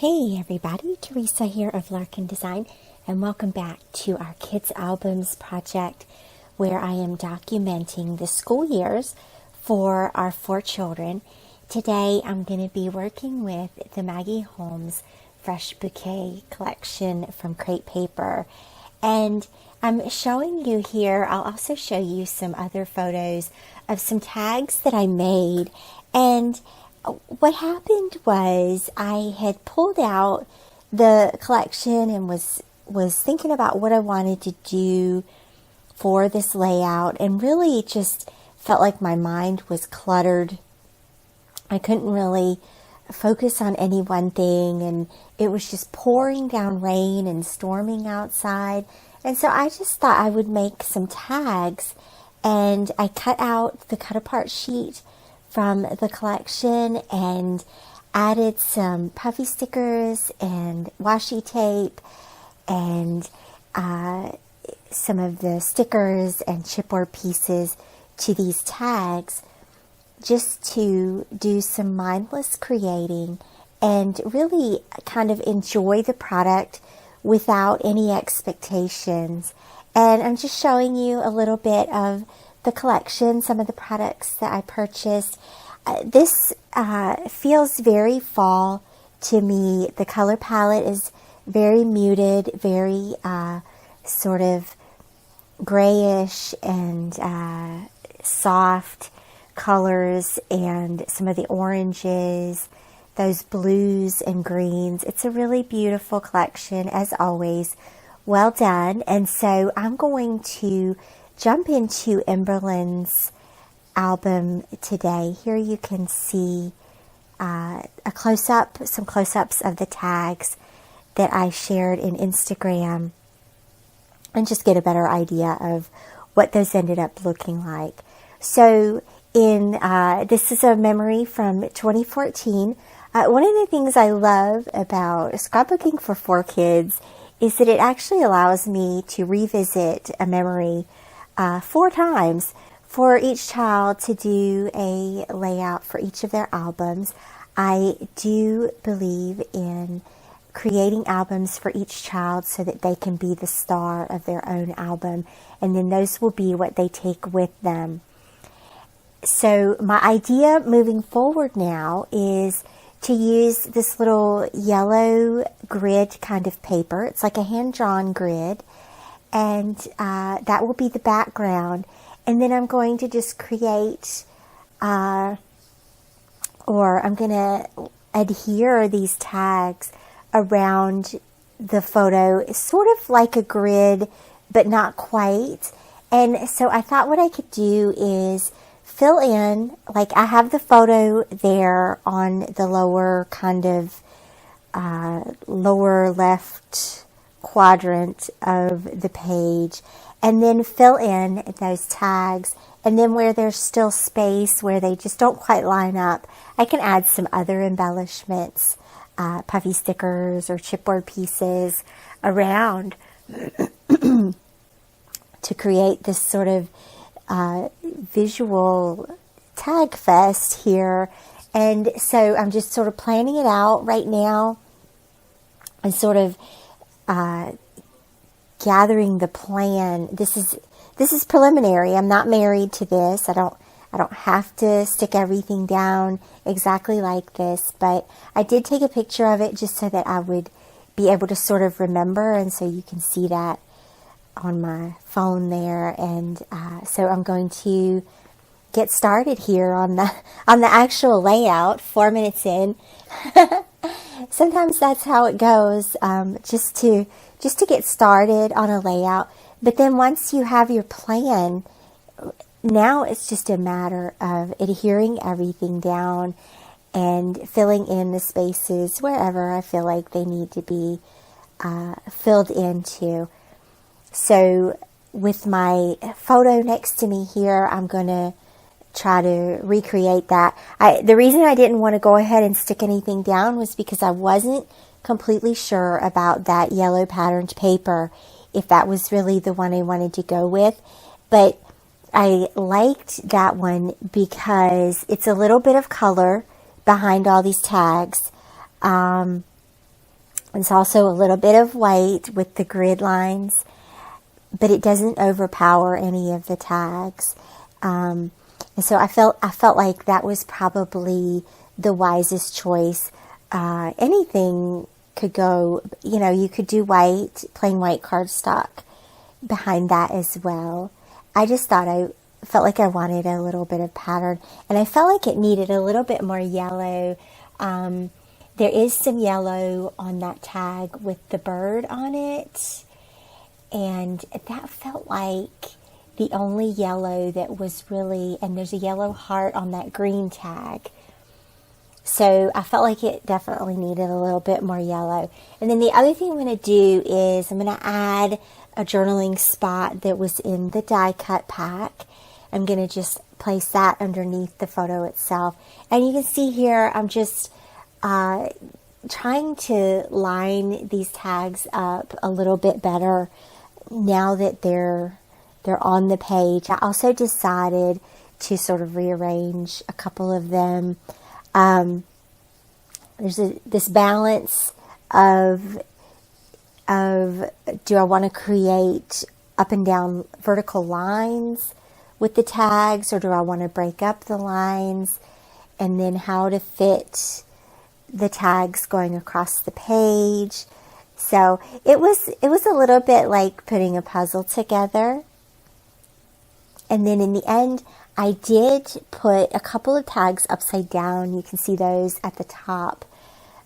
Hey everybody, Theresa here of Larkin Design, and welcome back to our Kids Albums project where I am documenting the school years for our 4 children. Today I'm going to be working with the Maggie Holmes Fresh Bouquet collection from Crate Paper, and I'm showing you here, I'll also show you some other photos of some tags that I made. And what happened was I had pulled out the collection and was thinking about what I wanted to do for this layout, and really just felt like my mind was cluttered. I couldn't really focus on any one thing, and it was just pouring down rain and storming outside. And so I just thought I would make some tags, and I cut out the cut apart sheet from the collection and added some puffy stickers and washi tape and some of the stickers and chipboard pieces to these tags, just to do some mindless creating and really kind of enjoy the product without any expectations. And I'm just showing you a little bit of the collection, some of the products that I purchased. This feels very fall to me. The color palette is very muted, very sort of grayish and soft colors, and some of the oranges, those blues and greens. It's a really beautiful collection, as always. Well done. And so I'm going to jump into Emberlynn's album today. Here you can see some close-ups of the tags that I shared in Instagram, and just get a better idea of what those ended up looking like. So this is a memory from 2014. One of the things I love about scrapbooking for 4 kids is that it actually allows me to revisit a memory 4 times for each child, to do a layout for each of their albums. I do believe in creating albums for each child so that they can be the star of their own album, and then those will be what they take with them. So my idea moving forward now is to use this little yellow grid kind of paper. It's like a hand-drawn grid, and that will be the background. And then I'm going to just create, or I'm going to adhere these tags around the photo. It's sort of like a grid, but not quite. And so I thought what I could do is fill in, like I have the photo there on the lower kind of lower left quadrant of the page, and then fill in those tags. And then where there's still space, where they just don't quite line up, I can add some other embellishments, puffy stickers or chipboard pieces around to create this sort of visual tag fest here. And so I'm just sort of planning it out right now and sort of gathering the plan. This is preliminary. I'm not married to this. I don't have to stick everything down exactly like this, but I did take a picture of it just so that I would be able to sort of remember, and so you can see that on my phone there. And so I'm going to get started here on the actual layout 4 minutes in. Sometimes that's how it goes, just to get started on a layout. But then once you have your plan, now it's just a matter of adhering everything down and filling in the spaces wherever I feel like they need to be filled into. So with my photo next to me here, I'm going to try to recreate that. The reason I didn't want to go ahead and stick anything down was because I wasn't completely sure about that yellow patterned paper, if that was really the one I wanted to go with. But I liked that one because it's a little bit of color behind all these tags. It's also a little bit of white with the grid lines, but it doesn't overpower any of the tags. And so I felt like that was probably the wisest choice. Anything could go, you could do white, plain white cardstock behind that as well. I just thought I felt like I wanted a little bit of pattern, and I felt like it needed a little bit more yellow. There is some yellow on that tag with the bird on it, and that felt like the only yellow that was really, and there's a yellow heart on that green tag. So I felt like it definitely needed a little bit more yellow. And then the other thing I'm going to do is I'm going to add a journaling spot that was in the die cut pack. I'm going to just place that underneath the photo itself. And you can see here I'm just trying to line these tags up a little bit better now that they're on the page. I also decided to sort of rearrange a couple of them. There's this balance of do I want to create up and down vertical lines with the tags, or do I want to break up the lines, and then how to fit the tags going across the page. So it was a little bit like putting a puzzle together. And then in the end, I did put a couple of tags upside down. You can see those at the top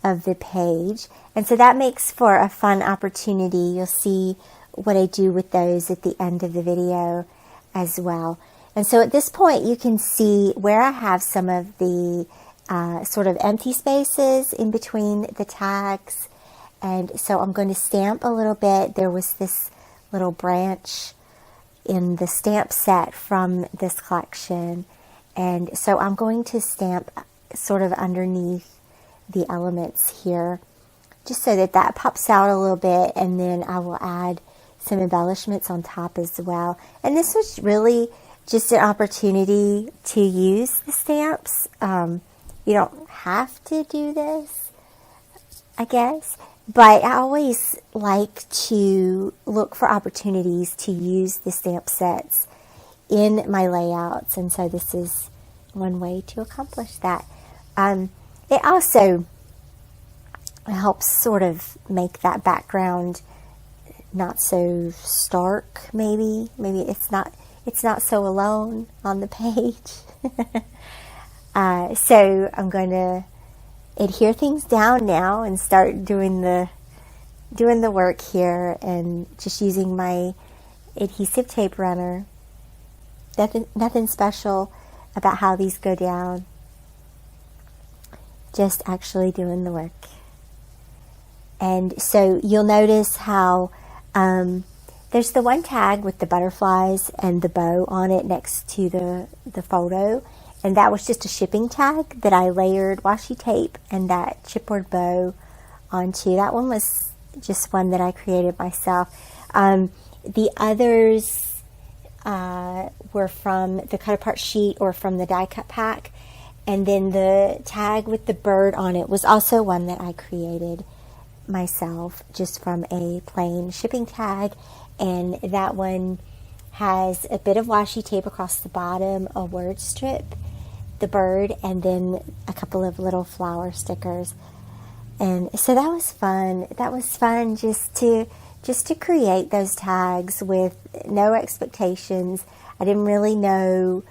of the page. And so that makes for a fun opportunity. You'll see what I do with those at the end of the video as well. And so at this point, you can see where I have some of the sort of empty spaces in between the tags. And so I'm going to stamp a little bit. There was this little branch in the stamp set from this collection, and so I'm going to stamp sort of underneath the elements here just so that that pops out a little bit, and then I will add some embellishments on top as well. And this was really just an opportunity to use the stamps. You don't have to do this, I guess. But I always like to look for opportunities to use the stamp sets in my layouts, and so this is one way to accomplish that. It also helps sort of make that background not so stark. Maybe it's not so alone on the page. So I'm going to adhere things down now and start doing the work here, and just using my adhesive tape runner. Nothing special about how these go down, just actually doing the work. And so you'll notice how there's the one tag with the butterflies and the bow on it next to the photo. And that was just a shipping tag that I layered washi tape and that chipboard bow onto. That one was just one that I created myself. The others were from the cut apart sheet or from the die cut pack. And then the tag with the bird on it was also one that I created myself just from a plain shipping tag. And that one has a bit of washi tape across the bottom, a word strip, the bird, and then a couple of little flower stickers. And so that was fun. That was fun just to create those tags with no expectations. I didn't really know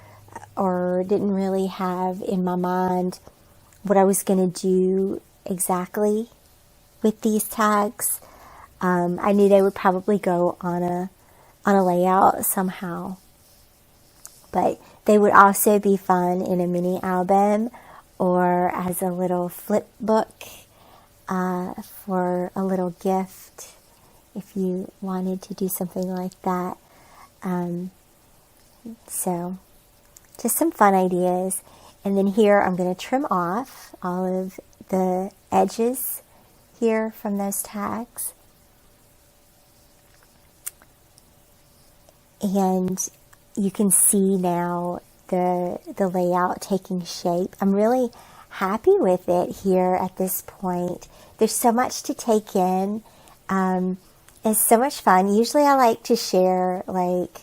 or didn't really have in my mind what I was going to do exactly with these tags. I knew they would probably go on a layout somehow, but they would also be fun in a mini album or as a little flip book for a little gift if you wanted to do something like that. So just some fun ideas. And then here I'm going to trim off all of the edges here from those tags. And you can see now the layout taking shape. I'm really happy with it here at this point. There's so much to take in. It's so much fun. Usually I like to share like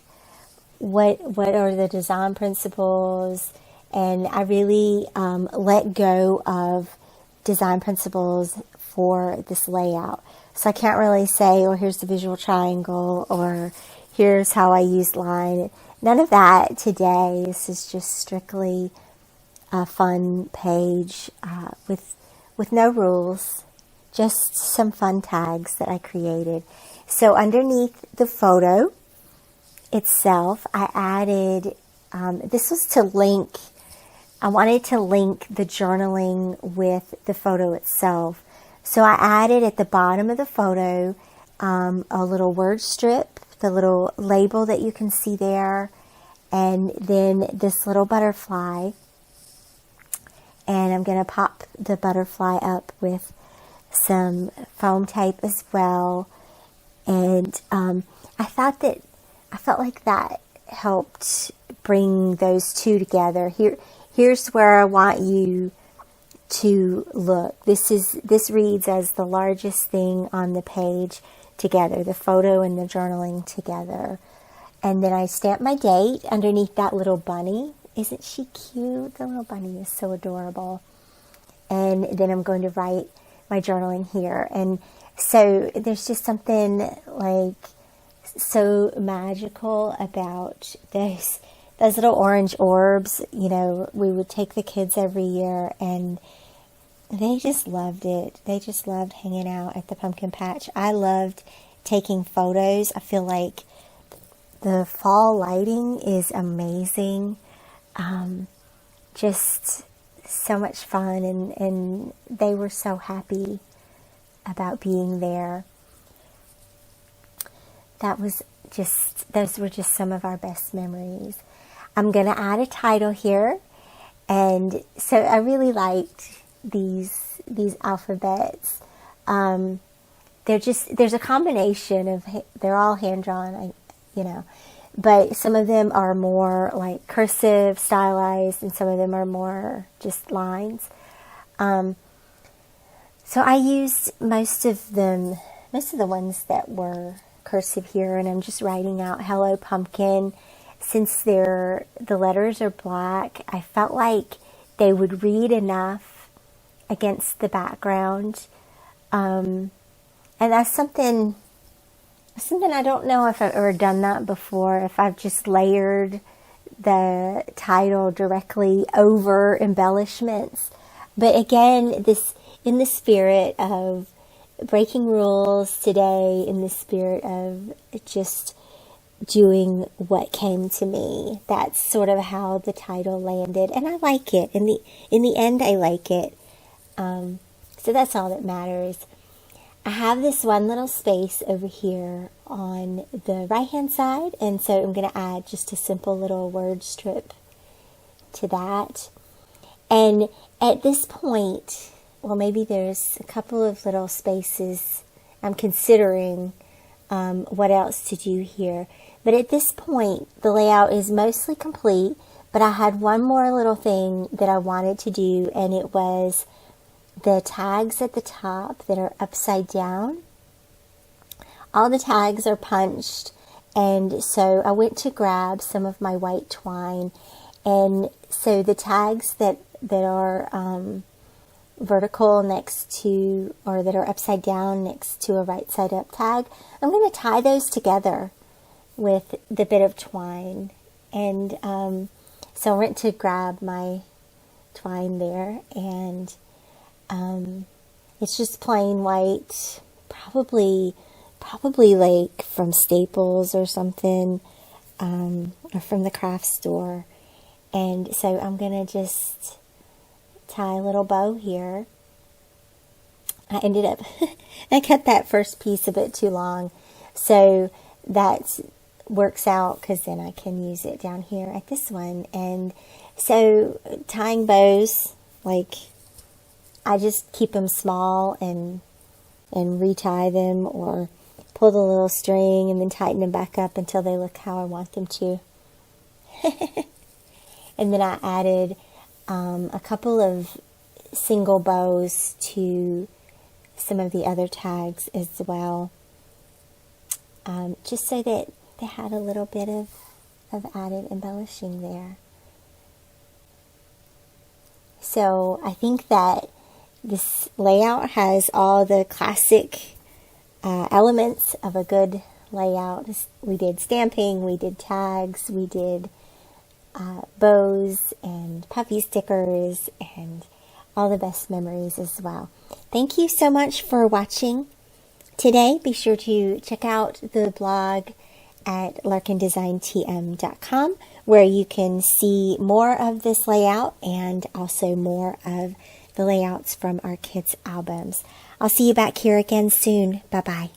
what are the design principles, and I really let go of design principles for this layout. So I can't really say, oh, here's the visual triangle, or here's how I use line. None of that today. This is just strictly a fun page with no rules, just some fun tags that I created. So underneath the photo itself, I added, this was to link, I wanted to link the journaling with the photo itself. So I added at the bottom of the photo a little word strip, the little label that you can see there, and then this little butterfly. And I'm going to pop the butterfly up with some foam tape as well. And I felt like that helped bring those two together. Here's where I want you to look. This reads as the largest thing on the page together, the photo and the journaling together. And then I stamped my date underneath that little bunny. Isn't she cute? The little bunny is so adorable. And then I'm going to write my journaling here. And so there's just something like so magical about those little orange orbs. You know, we would take the kids every year and they just loved it. They just loved hanging out at the pumpkin patch. I loved taking photos. I feel like the fall lighting is amazing. Just so much fun, and they were so happy about being there. Those were just some of our best memories. I'm going to add a title here, and so I really liked these alphabets. There's a combination of, they're all hand drawn, but some of them are more like cursive, stylized, and some of them are more just lines. So I used most of the ones that were cursive here, and I'm just writing out Hello Pumpkin. Since the letters are black, I felt like they would read enough against the background. And that's something I don't know if I've ever done that before, if I've just layered the title directly over embellishments. But again, in the spirit of breaking rules today, in the spirit of just doing what came to me, that's sort of how the title landed, and I like it. In the end, I like it. So that's all that matters. I have this one little space over here on the right hand side, and so I'm going to add just a simple little word strip to that. And at this point, well, maybe there's a couple of little spaces I'm considering what else to do here. But at this point, the layout is mostly complete, but I had one more little thing that I wanted to do, and it was the tags at the top that are upside down. All the tags are punched, and so I went to grab some of my white twine, and so the tags that are vertical next to, or that are upside down next to a right side up tag, I'm going to tie those together with the bit of twine. And so I went to grab my twine there, and it's just plain white, probably like from Staples or something, or from the craft store. And so I'm going to just tie a little bow here. I ended up, I cut that first piece a bit too long, so that works out because then I can use it down here at this one. And so tying bows, like, I just keep them small and retie them, or pull the little string and then tighten them back up until they look how I want them to. And then I added a couple of single bows to some of the other tags as well, just so that they had a little bit of added embellishing there. So I think that this layout has all the classic elements of a good layout. We did stamping, we did tags, we did bows and puffy stickers, and all the best memories as well. Thank you so much for watching today. Be sure to check out the blog at larkindesigntm.com, where you can see more of this layout and also more of the layouts from our kids' albums. I'll see you back here again soon. Bye-bye.